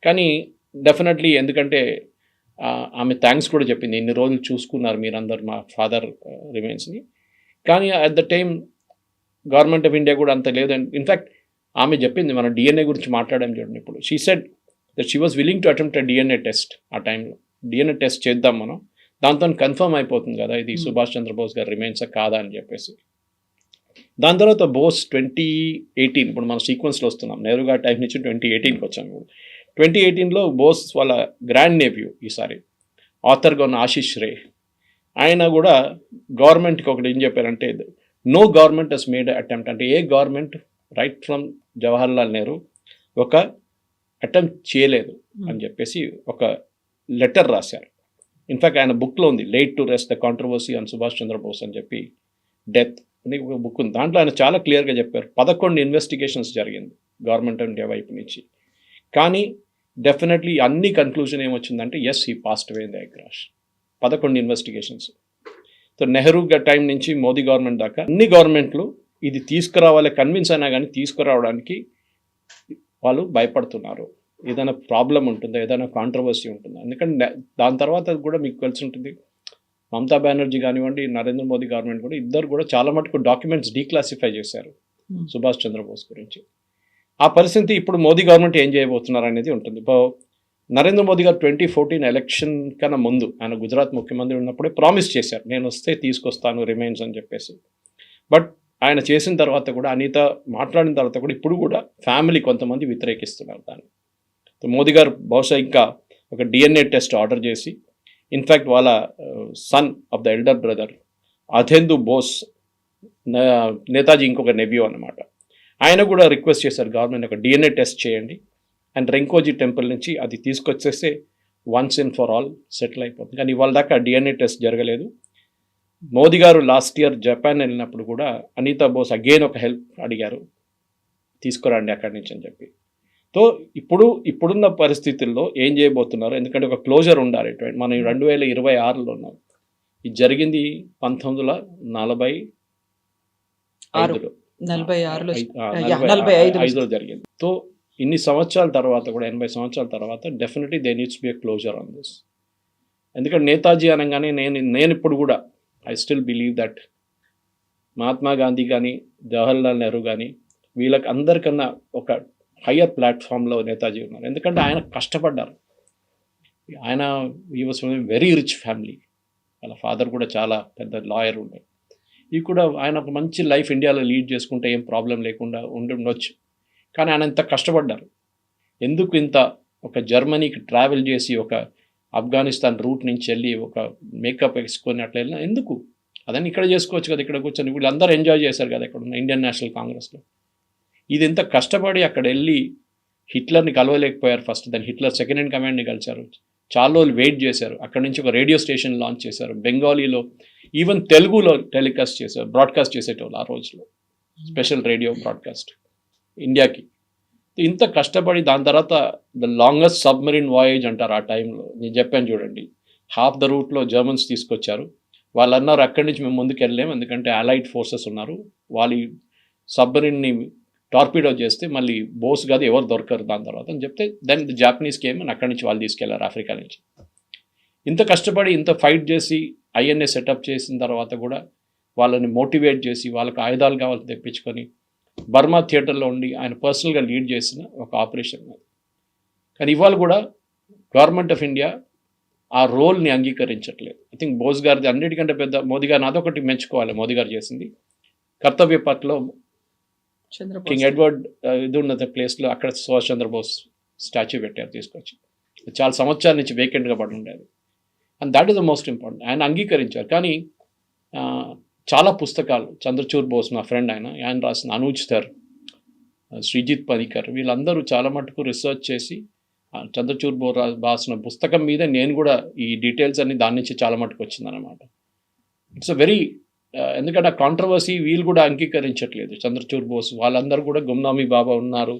కానీ డెఫినెట్లీ ఎందుకంటే ఆమె థ్యాంక్స్ కూడా చెప్పింది, ఇన్ని రోజులు చూసుకున్నారు మీరందరూ మా ఫాదర్ రిమైన్స్ని. కానీ at the time government of India కూడా అంత లేదండి. ఇన్ఫ్యాక్ట్ ఆమె చెప్పింది, మనం DNA గురించి మాట్లాడాం చూడండి ఇప్పుడు, she said that she was willing to attempt a DNA test. ఆ టైంలో DNA టెస్ట్ చేద్దాం మనం, దాంతో కన్ఫర్మ్ అయిపోతుంది కదా ఇది సుభాష్ చంద్రబోస్ గారు రిమైన్సా కాదా అని చెప్పేసి. దాని తర్వాత బోస్ 2018, ఇప్పుడు మనం సీక్వెన్స్లో వస్తున్నాం, నెహ్రూ గారి టైం నుంచి 2018కి వచ్చాము. 2018లో బోస్ వాళ్ళ గ్రాండ్ నేవ్యూ ఈసారి ఆథర్గా ఉన్న ఆశీష్ రే, ఆయన కూడా గవర్నమెంట్కి ఒకటి ఏం చెప్పారంటే, no government has made attempt, అంటే ఏ government right from Jawaharlal Nehru ఒక అటెంప్ట్ చేయలేదు అని చెప్పేసి ఒక లెటర్ రాశారు. ఇన్ఫ్యాక్ట్ ఆయన బుక్లో ఉంది, laid to rest the controversy on Subhash Chandra Bose అని చెప్పి, డెత్ అని ఒక బుక్ ఉంది. దాంట్లో ఆయన చాలా క్లియర్గా చెప్పారు 11 ఇన్వెస్టిగేషన్స్ జరిగింది గవర్నమెంట్ ఆఫ్ ఇండియా వైపు నుంచి. కానీ డెఫినెట్లీ అన్ని కన్క్లూజన్ ఏమొచ్చిందంటే as he passed away in the crash. 11 investigations. So Nehru time నుంచి మోదీ గవర్నమెంట్ దాకా అన్ని గవర్నమెంట్లు ఇది తీసుకురావాలి కన్విన్స్ అయినా కానీ తీసుకురావడానికి వాళ్ళు భయపడుతున్నారు. ఏదైనా ప్రాబ్లం ఉంటుందా, ఏదైనా కాంట్రవర్సీ ఉంటుందా, ఎందుకంటే దాని తర్వాత కూడా మీకు తెలిసి ఉంటుంది, మమతా బెనర్జీ కానివ్వండి, నరేంద్ర మోదీ గవర్నమెంట్ కూడా ఇద్దరు కూడా చాలా మటుకు డాక్యుమెంట్స్ డీక్లాసిఫై చేశారు సుభాష్ చంద్రబోస్ గురించి. ఆ పరిస్థితి ఇప్పుడు మోదీ గవర్నమెంట్ ఏం చేయబోతున్నారు అనేది ఉంటుంది. ఇప్పుడు నరేంద్ర మోదీ గారు 2014 ఎలక్షన్ కన్నా ముందు ఆయన గుజరాత్ ముఖ్యమంత్రి ఉన్నప్పుడే ప్రామిస్ చేశారు, నేను వస్తే తీసుకొస్తాను రిమైన్స్ అని చెప్పేసి. బట్ ఆయన చేసిన తర్వాత కూడా, అనిత మాట్లాడిన తర్వాత కూడా ఇప్పుడు కూడా ఫ్యామిలీ కొంతమంది వ్యతిరేకిస్తున్నారు దాన్ని. మోదీ గారు బహుశా ఇంకా ఒక DNA టెస్ట్ ఆర్డర్ చేసి, ఇన్ఫ్యాక్ట్ వాళ్ళ son of the elder brother Athendu Bose, Netaji ఇంకొక నెవ్యూ అన్నమాట, ఆయన కూడా రిక్వెస్ట్ చేశారు గవర్నమెంట్ ఒక DNA టెస్ట్ చేయండి అండ్ రెంకోజీ టెంపుల్ నుంచి అది తీసుకొచ్చేస్తే once and for all settle అయిపోతుంది. కానీ ఇవాళ దాకా DNA టెస్ట్ జరగలేదు. మోదీ గారు లాస్ట్ ఇయర్ జపాన్ వెళ్ళినప్పుడు కూడా అనితా బోస్ అగైన్ ఒక హెల్ప్ అడిగారు, తీసుకురండి అక్కడి నుంచి అని చెప్పి. సో ఇప్పుడున్న పరిస్థితుల్లో ఏం చేయబోతున్నారు, ఎందుకంటే ఒక క్లోజర్ ఉండాలి. మనం 2026లో ఉన్నాం, ఇది జరిగింది 1946లో జరిగింది. సో ఇన్ని సంవత్సరాల తర్వాత కూడా, 80 సంవత్సరాల తర్వాత definitely they needs be a closure on this. ఎందుకంటే నేతాజీ అనగానే నేను ఇప్పుడు కూడా I still believe that Mahatma Gandhi కానీ, జవహర్లాల్ నెహ్రూ కానీ, వీళ్ళకి అందరికన్నా ఒక హయ్యర్ ప్లాట్ఫామ్లో నేతాజీ ఉన్నారు. ఎందుకంటే ఆయన కష్టపడ్డారు. ఆయన ఈ వాస్ వెరీ రిచ్ ఫ్యామిలీ, వాళ్ళ ఫాదర్ కూడా చాలా పెద్ద లాయర్ ఉండే. ఇది కూడా ఆయన ఒక మంచి లైఫ్ ఇండియాలో లీడ్ చేసుకుంటే ఏం ప్రాబ్లం లేకుండా ఉండొచ్చు. కానీ ఆయన ఎంత కష్టపడ్డారు. ఎందుకు ఇంత ఒక జర్మనీకి ట్రావెల్ చేసి ఒక ఆఫ్ఘనిస్తాన్ రూట్ నుంచి వెళ్ళి ఒక మేకప్ వేసుకొని అట్లా వెళ్ళినా ఎందుకు? అదని ఇక్కడ చేసుకోవచ్చు కదా, ఇక్కడ కూర్చొని వీళ్ళందరూ ఎంజాయ్ చేశారు కదా ఇక్కడ ఉన్న ఇండియన్ నేషనల్ కాంగ్రెస్లో. ఇది ఎంత కష్టపడి అక్కడ వెళ్ళి హిట్లర్ని కలవలేకపోయారు ఫస్ట్, దాని హిట్లర్ సెకండ్ ఇన్ కమాండ్ని కలిశారు, చాలా రోజులు వెయిట్ చేశారు, అక్కడ నుంచి ఒక రేడియో స్టేషన్ లాంచ్ చేశారు, బెంగాలీలో ఈవెన్ తెలుగులో టెలికాస్ట్ చేశారు, బ్రాడ్కాస్ట్ చేసేటోళ్ళు ఆ రోజులో, స్పెషల్ రేడియో బ్రాడ్కాస్ట్ ఇండియాకి. ఇంత కష్టపడి దాని తర్వాత ద లాంగెస్ట్ సబ్మరీన్ వాయేజ్ అంటారు ఆ టైంలో, నేను చెప్పాను చూడండి, హాఫ్ ద రూట్లో జర్మన్స్ తీసుకొచ్చారు, వాళ్ళు అన్నారు అక్కడి నుంచి మేము ముందుకు వెళ్ళలేము ఎందుకంటే అలైడ్ ఫోర్సెస్ ఉన్నారు, వాళ్ళ సబ్మరీన్ని టార్పిడో చేస్తే మళ్ళీ బోస్ కాదు ఎవరు దొరకరు దాని తర్వాత అని చెప్తే దెన్ ది జాపనీస్ కేమ్ అని అక్కడి నుంచి వాళ్ళు తీసుకెళ్లారు ఆఫ్రికా నుంచి. ఇంత కష్టపడి ఇంత ఫైట్ చేసి ఐఎన్ఏ సెటప్ చేసిన తర్వాత కూడా వాళ్ళని మోటివేట్ చేసి వాళ్ళకి ఆయుధాలు కావాలి తెప్పించుకొని బర్మా థియేటర్లో ఉండి ఆయన పర్సనల్గా లీడ్ చేసిన ఒక ఆపరేషన్ అది. కానీ ఇవాళ కూడా గవర్నమెంట్ ఆఫ్ ఇండియా ఆ రోల్ని అంగీకరించట్లేదు. ఐ థింక్ బోస్ గారిది అన్నిటికంటే పెద్ద, మోదీ గారిని అదొకటి మెచ్చుకోవాలి, మోదీ గారు చేసింది కర్తవ్య పథ్లో కింగ్ ఎడ్వర్డ్ ఇది ఉన్న ప్లేస్లో అక్కడ సుభాష్ చంద్రబోస్ స్టాచ్యూ పెట్టారు తీసుకొచ్చి, చాలా సంవత్సరాల నుంచి వేకెంట్గా పడి ఉండేది. And that is the most important. ఆయన అంగీకరించారు. కానీ చాలా పుస్తకాలు, చంద్రచూడ్ బోస్ నా ఫ్రెండ్ ఆయన రాసిన అనూజ్ థర్, శ్రీజిత్ పనికర్, వీళ్ళందరూ చాలా మటుకు రీసెర్చ్ చేసి చంద్రచూడ్ బోస్ రాసిన పుస్తకం మీద నేను కూడా ఈ డీటెయిల్స్ అన్ని దాని నుంచి చాలా మటుకు వచ్చిందనమాట. ఇట్స్ అ వెరీ ఎందుకంటే ఆ కాంట్రవర్సీ వీళ్ళు కూడా అంగీకరించట్లేదు. చంద్రచూడ్ బోస్ వాళ్ళందరూ కూడా గుమ్నామీ బాబా ఉన్నారు,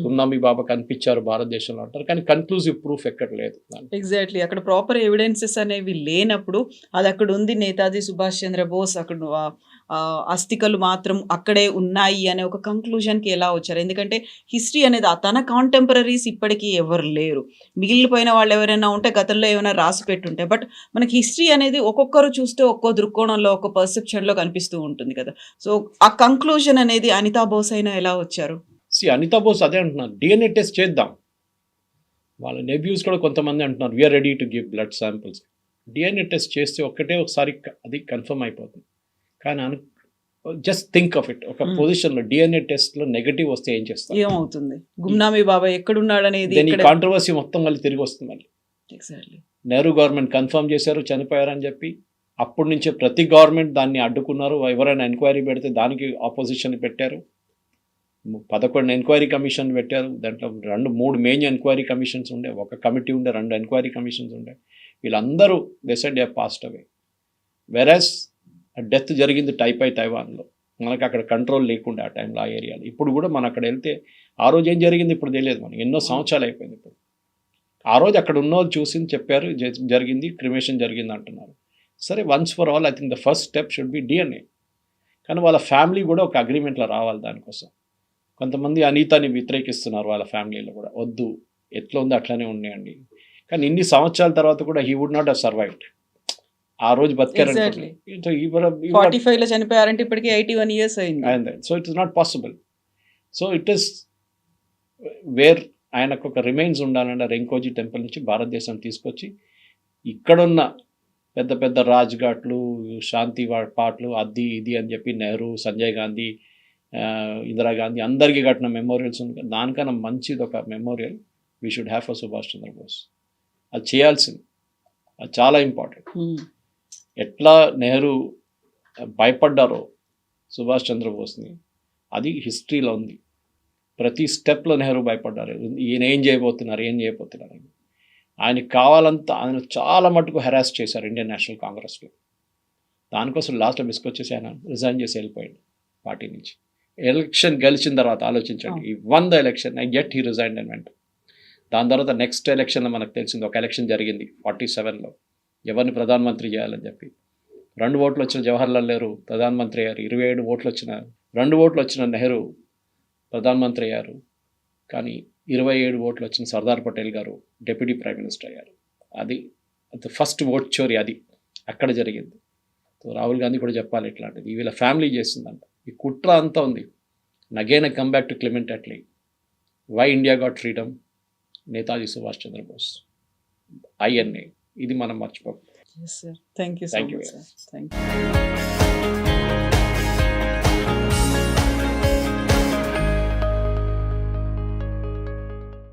గుమ్నామీ బాబా కనిపించారు భారతదేశంలో అంటారు, కానీ కన్క్లూజివ్ ప్రూఫ్ ఎక్కడ లేదు. ఎగ్జాక్ట్లీ, అక్కడ ప్రాపర్ ఎవిడెన్సెస్ అనేవి లేనప్పుడు అది అక్కడ ఉంది నేతాజీ సుభాష్ చంద్రబోస్ అక్కడ అస్థికలు మాత్రం అక్కడే ఉన్నాయి అనే ఒక కంక్లూజన్కి ఎలా వచ్చారు? ఎందుకంటే హిస్టరీ అనేది తన కాంటెంపరీస్ ఇప్పటికీ ఎవరు లేరు, మిగిలిపోయిన వాళ్ళు ఎవరైనా ఉంటే గతంలో ఏమైనా రాసి పెట్టుంటే, బట్ మనకి హిస్టరీ అనేది ఒక్కొక్కరు చూస్తే ఒక్కో దృక్కోణంలో ఒక్కో పర్సెప్షన్లో కనిపిస్తూ ఉంటుంది కదా. సో ఆ కంక్లూజన్ అనేది అనితా బోస్ అయినా ఎలా వచ్చారు? అనితా బోస్ అదే అంటున్నారు, డిఎన్ఏ టెస్ట్ చేద్దాం. వాళ్ళ నెబ్యూస్ కూడా కొంతమంది అంటున్నారు we are ready to give blood samples. DNA test చేస్తే ఒకసారి అది కన్ఫర్మ్ అయిపోతుంది. కానీ జస్ట్ థింక్ ఆఫ్ ఇట్, ఒక పొజిషన్లో డిఎన్ఏ టెస్ట్లో నెగటివ్ వస్తే ఏం చేస్తారు, ఏమవుతుంది? గుమ్నామీ బాబా ఎక్కడున్నాడు అనేది కాంట్రవర్సీ మొత్తం మళ్ళీ తిరిగి వస్తుంది. మళ్ళీ ఎగ్జాక్ట్లీ నెహ్రూ గవర్నమెంట్ కన్ఫర్మ్ చేశారు చనిపోయారని చెప్పి, అప్పటి నుంచే ప్రతి గవర్నమెంట్ దాన్ని అడ్డుకున్నారు. ఎవరైనా ఎంక్వైరీ పెడితే దానికి ఆపోజిషన్ పెట్టారు, 11 ఎంక్వైరీ కమిషన్ పెట్టారు. దాంట్లో 2-3 మెయిన్ ఎంక్వైరీ కమిషన్స్ ఉండే, ఒక కమిటీ ఉండే, 2 ఎంక్వైరీ కమిషన్స్ ఉండే. వీళ్ళందరూ డిసైడ్ పాస్ట్ అవే. వెరాస్ డెత్ జరిగింది తైవాన్లో, మనకు అక్కడ కంట్రోల్ లేకుండా ఆ టైంలో ఆ ఏరియాలో. ఇప్పుడు కూడా మనం అక్కడ వెళ్తే ఆ రోజు ఏం జరిగింది ఇప్పుడు తెలియదు మనకి, ఎన్నో సంవత్సరాలు అయిపోయింది. ఇప్పుడు ఆ రోజు అక్కడ ఉన్న వాళ్ళు చూసి చెప్పారు జరిగింది, క్రిమేషన్ జరిగింది అంటున్నారు. సరే, once for all I think the first step should be DNA. కానీ వాళ్ళ ఫ్యామిలీ కూడా ఒక అగ్రిమెంట్లో రావాలి దానికోసం. కొంతమంది అనితాని వ్యతిరేకిస్తున్నారు వాళ్ళ ఫ్యామిలీలో కూడా, వద్దు ఎట్లా ఉందో అట్లానే ఉన్నాయండి. కానీ ఇన్ని సంవత్సరాల తర్వాత కూడా he would not have survived. ఆ రోజు బతికారు, 45లో చనిపోయారంటే ఇప్పటికి 81 years అయింది. So it is not possible. So it is where ఆయనకు ఒక రిమైన్స్ ఉండాలంటే రెంకోజీ టెంపుల్ నుంచి భారతదేశం తీసుకొచ్చి ఇక్కడున్న పెద్ద పెద్ద రాజ్ఘాట్లు, శాంతి పాటలు, అది ఇది అని చెప్పి నెహ్రూ, సంజయ్ గాంధీ, ఇందిరాగాంధీ అందరికీ కట్టిన మెమోరియల్స్ ఉంది. దానికన్నా మంచిది ఒక memorial we should have for Subhash Chandra Bose. అది చేయాల్సింది, అది చాలా ఇంపార్టెంట్. ఎట్లా నెహ్రూ భయపడ్డారో సుభాష్ చంద్రబోస్ని, అది హిస్టరీలో ఉంది. ప్రతి స్టెప్లో నెహ్రూ భయపడ్డారు, ఈయన ఏం చేయబోతున్నారు అని. ఆయనకి కావాలంతా ఆయన చాలా మటుకు హెరాస్ చేశారు ఇండియన్ నేషనల్ కాంగ్రెస్లో. దానికోసం లాస్ట్లో మిస్కొచ్చేసి ఆయన రిజైన్ చేసి వెళ్ళిపోయాడు పార్టీ నుంచి. ఎలక్షన్ గెలిచిన తర్వాత ఆలోచించండి, ఈ one the election I get he resign అని వెంట. దాని తర్వాత నెక్స్ట్ ఎలక్షన్లో మనకు తెలిసింది, ఒక ఎలక్షన్ జరిగింది 47లో, ఎవరిని ప్రధానమంత్రి చేయాలని చెప్పి. 2 ఓట్లు వచ్చిన జవహర్లాల్ నెహ్రూ ప్రధానమంత్రి అయ్యారు. 27 ఓట్లు వచ్చిన 2 ఓట్లు వచ్చిన నెహ్రూ ప్రధానమంత్రి అయ్యారు. కానీ 27 ఓట్లు వచ్చిన సర్దార్ పటేల్ గారు డిప్యూటీ ప్రైమ్ మినిస్టర్ అయ్యారు. అది ఫస్ట్ ఓట్ చోరీ అది అక్కడ జరిగింది. సో రాహుల్ గాంధీ కూడా చెప్పాలి ఇట్లాంటిది, వీళ్ళ ఫ్యామిలీ చేసిందంట. ఈ కుట్ర అంతా ఉంది. Again I come back to Clement Attlee, why India got freedom, Netaji Subhash Chandra Bose, INA. ఇది మనం మర్చిపోకూడదు. Yes, sir. Thank you so much, sir. Thank you.